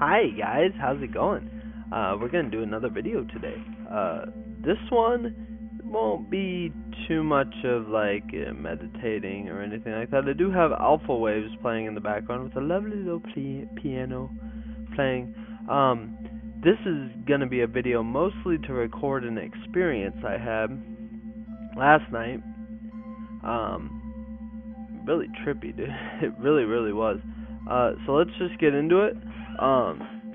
Hi guys, how's it going? We're gonna do another video today. This one won't be too much of like meditating or anything like that. I do have alpha waves playing in the background with a lovely little piano playing. This is gonna be a video mostly to record an experience I had last night. Really trippy, dude. It really was. So let's just get into it.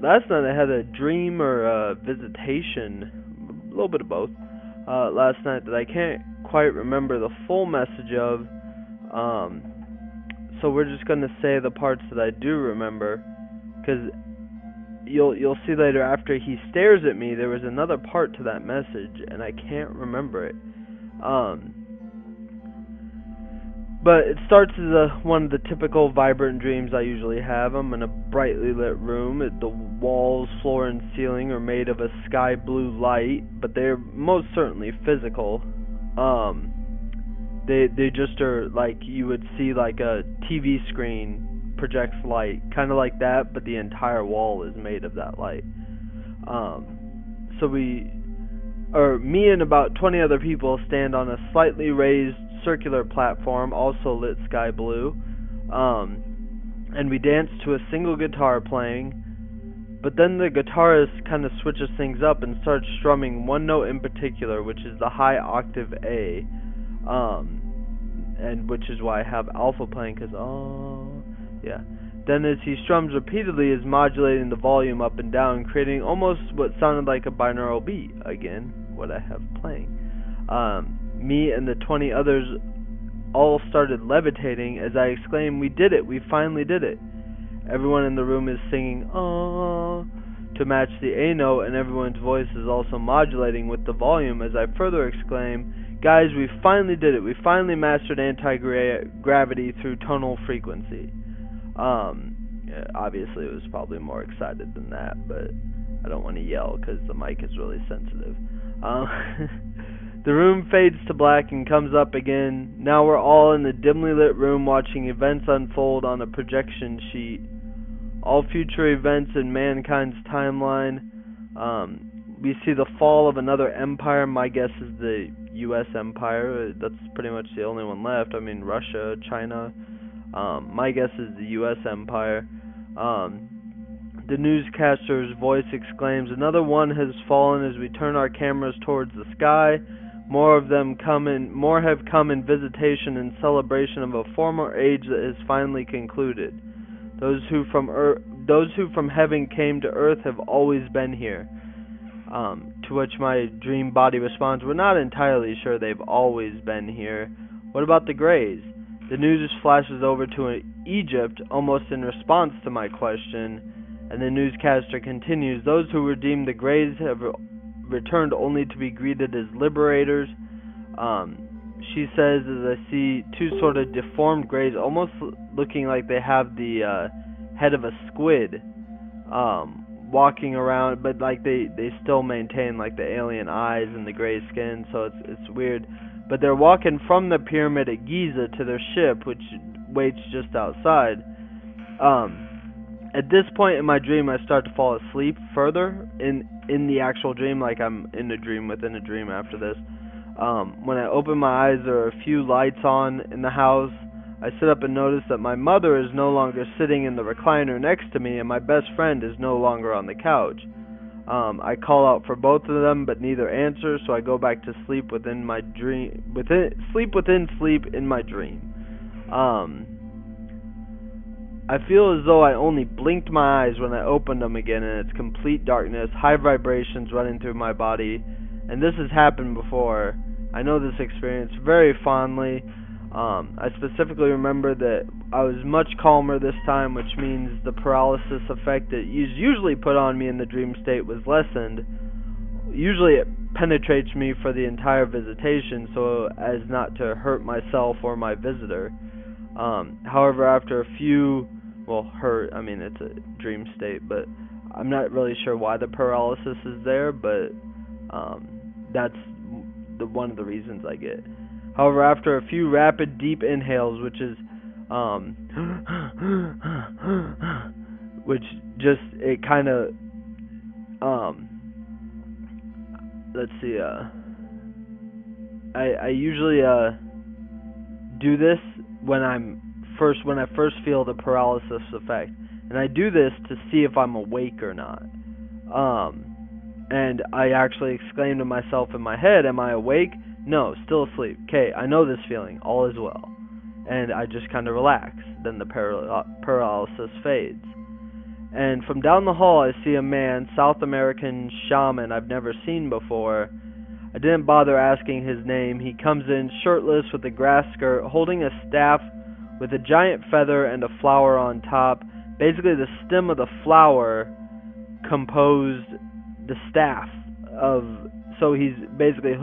Last night I had a dream or a visitation, a little bit of both, last night that I can't quite remember the full message of, so we're just going to say the parts that I do remember, because you'll see later after he stares at me, there was another part to that message, and I can't remember it. But it starts as one of the typical vibrant dreams I usually have. I'm in a brightly lit room. The walls, floor, and ceiling are made of a sky blue light, but they're most certainly physical. They just are like you would see like a TV screen projects light, kind of like that, but the entire wall is made of that light. So me and about 20 other people stand on a slightly raised circular platform, also lit sky blue, and we dance to a single guitar playing, but then the guitarist kind of switches things up and starts strumming one note in particular, which is the high octave A, and which is why I have alpha playing, because yeah. Then as he strums repeatedly, is modulating the volume up and down, creating almost what sounded like a binaural beat, again, what I have playing. Me and the 20 others all started levitating as I exclaimed, "We did it! We finally did it!" Everyone in the room is singing, "Aww," to match the A note, and everyone's voice is also modulating with the volume as I further exclaim, "Guys, we finally did it! We finally mastered anti-gravity through tonal frequency." Yeah, obviously it was probably more excited than that, but I don't want to yell because the mic is really sensitive. The room fades to black and comes up again. Now we're all in the dimly lit room watching events unfold on a projection sheet. All future events in mankind's timeline. We see the fall of another empire. My guess is the U.S. empire. That's pretty much the only one left. I mean, Russia, China. My guess is the U.S. empire. The newscaster's voice exclaims, "Another one has fallen," as we turn our cameras towards the sky. More have come in visitation and celebration of a former age that has finally concluded. Those who from heaven came to earth have always been here. To which my dream body responds, "We're not entirely sure they've always been here. What about the Greys?" The news flashes over to Egypt, almost in response to my question, and the newscaster continues, "Those who were deemed the Greys have returned only to be greeted as liberators." She says, as I see two sort of deformed Greys, almost looking like they have the head of a squid, walking around, but like they still maintain like the alien eyes and the gray skin, so it's weird. But they're walking from the pyramid at Giza to their ship, which waits just outside. At this point in my dream, I start to fall asleep further in the actual dream, like I'm in a dream within a dream after this. When I open my eyes, there are a few lights on in the house. I sit up and notice that my mother is no longer sitting in the recliner next to me, and my best friend is no longer on the couch. I call out for both of them, but neither answers, so I go back to sleep within my dream, sleep within sleep in my dream. I feel as though I only blinked my eyes when I opened them again, and it's complete darkness, high vibrations running through my body, and this has happened before. I know this experience very fondly. I specifically remember that I was much calmer this time, which means the paralysis effect that is usually put on me in the dream state was lessened. Usually it penetrates me for the entire visitation, so as not to hurt myself or my visitor. However, after a few, I mean, it's a dream state, but I'm not really sure why the paralysis is there, but that's one of the reasons I get. However, after a few rapid, deep inhales, which is which just, it kind of, let's see, I usually do this when I first feel the paralysis effect, and I do this to see if I'm awake or not. And I actually exclaim to myself in my head, am I awake? No, still asleep. Okay, I know this feeling, all is well. And I just kind of relax, then the paralysis fades. And from down the hall I see a man, South American shaman I've never seen before. I didn't bother asking his name. He comes in shirtless with a grass skirt, holding a staff with a giant feather and a flower on top. Basically the stem of the flower composed the staff of, so he's basically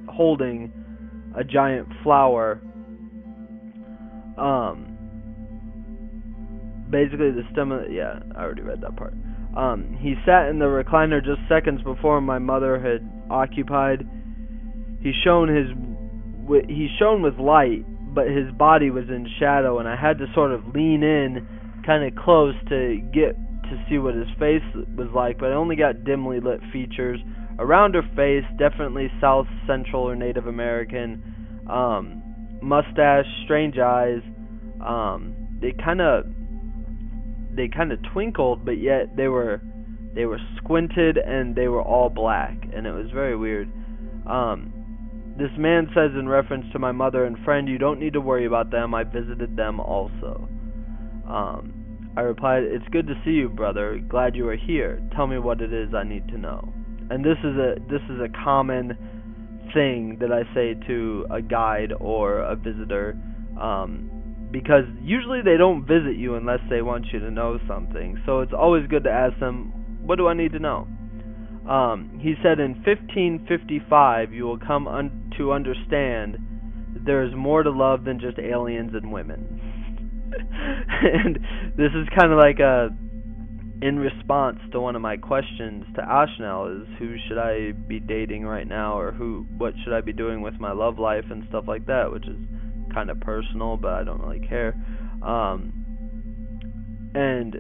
holding a giant flower. Basically the stem of, yeah, I already read that part. He sat in the recliner just seconds before my mother had occupied. He shone with light, but his body was in shadow, and I had to sort of lean in kind of close to get to see what his face was like, but I only got dimly lit features. A rounder face, definitely South Central or Native American, mustache, strange eyes. They kind of twinkled, but yet they were squinted, and they were all black, and it was very weird. This man says in reference to my mother and friend, "You don't need to worry about them. I visited them also." I replied, "It's good to see you, brother. Glad you are here. Tell me what it is I need to know." And this is a common thing that I say to a guide or a visitor, because usually they don't visit you unless they want you to know something. So it's always good to ask them, "What do I need to know?" He said, "In 1555, you will come to understand that there is more to love than just aliens and women." And this is kind of like in response to one of my questions to Ashnael, is who should I be dating right now, or what should I be doing with my love life and stuff like that, which is kind of personal, but I don't really care. And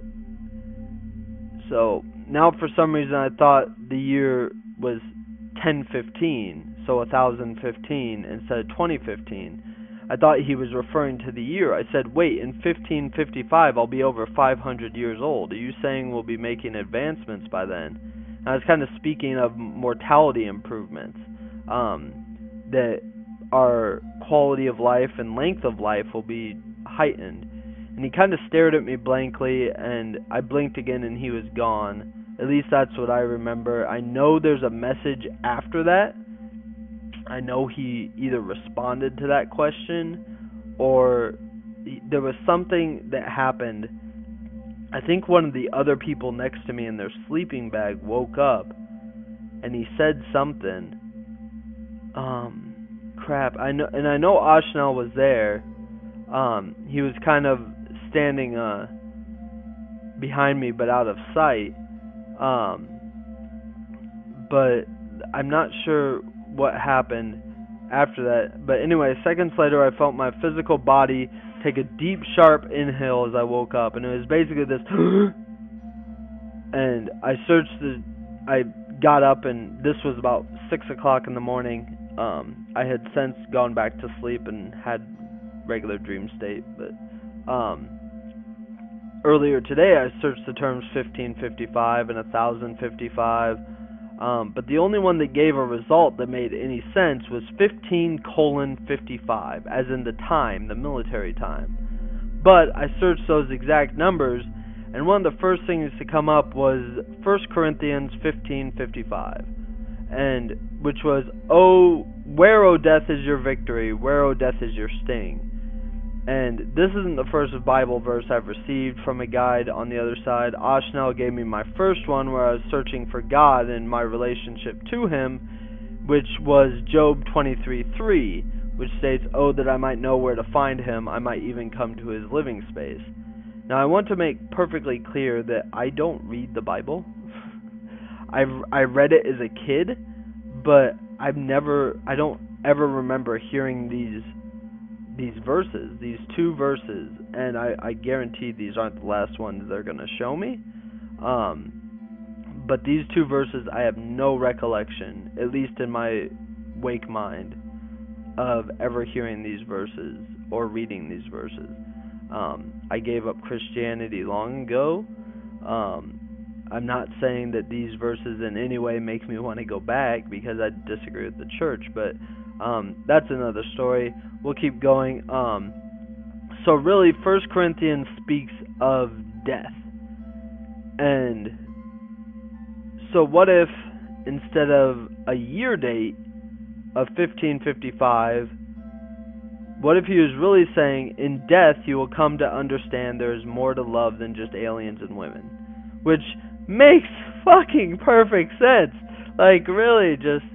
so now for some reason I thought the year was 1015, so 1015 instead of 2015. I thought he was referring to the year. I said, wait, in 1555 I'll be over 500 years old. Are you saying we'll be making advancements by then? And I was kind of speaking of mortality improvements, that our quality of life and length of life will be heightened. And he kind of stared at me blankly, and I blinked again and he was gone. At least that's what I remember. I know there's a message after that. I know he either responded to that question, or there was something that happened. I think one of the other people next to me in their sleeping bag woke up, and he said something. Crap. I know Ashnael was there. He was kind of standing behind me, but out of sight. But I'm not sure what happened after that. But anyway, seconds later I felt my physical body take a deep sharp inhale as I woke up, and it was basically this and I got up, and this was about 6 o'clock in the morning. I had since gone back to sleep and had regular dream state, but earlier today I searched the terms 1555 and 1055, but the only one that gave a result that made any sense was 15:55, as in the time, the military time. But I searched those exact numbers, and one of the first things to come up was 1 Corinthians 15:55, and which was, "Oh, where, O death, is your victory? Where, O death, is your sting?" And this isn't the first Bible verse I've received from a guide on the other side. Ashnael gave me my first one where I was searching for God and my relationship to Him, which was Job 23:3, which states, "Oh, that I might know where to find Him, I might even come to His living space." Now, I want to make perfectly clear that I don't read the Bible. I read it as a kid, but I don't ever remember hearing these verses, these two verses, and I guarantee these aren't the last ones they're going to show me. But these two verses, I have no recollection, at least in my wake mind, of ever hearing these verses or reading these verses. I gave up Christianity long ago. I'm not saying that these verses in any way make me want to go back, because I disagree with the church, but that's another story. We'll keep going. So really, 1 Corinthians speaks of death. And so what if, instead of a year date of 1555, what if he was really saying, in death you will come to understand there is more to love than just aliens and women? Which makes fucking perfect sense. Like, really, just,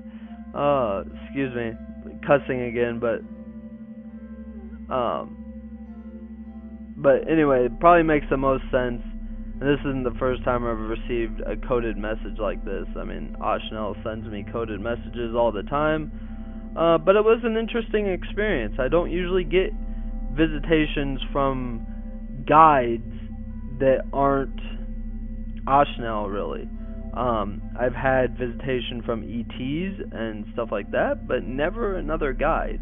excuse me, cussing again, but anyway, it probably makes the most sense. And this isn't the first time I've ever received a coded message like this. I mean, Ashnael sends me coded messages all the time. But it was an interesting experience. I don't usually get visitations from guides that aren't Ashnael, really. I've had visitation from ETs and stuff like that, but never another guide.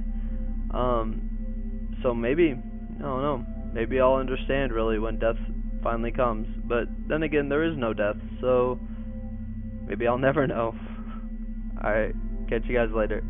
So maybe, I don't know, maybe I'll understand really when death finally comes. But then again, there is no death, so maybe I'll never know. Alright, catch you guys later.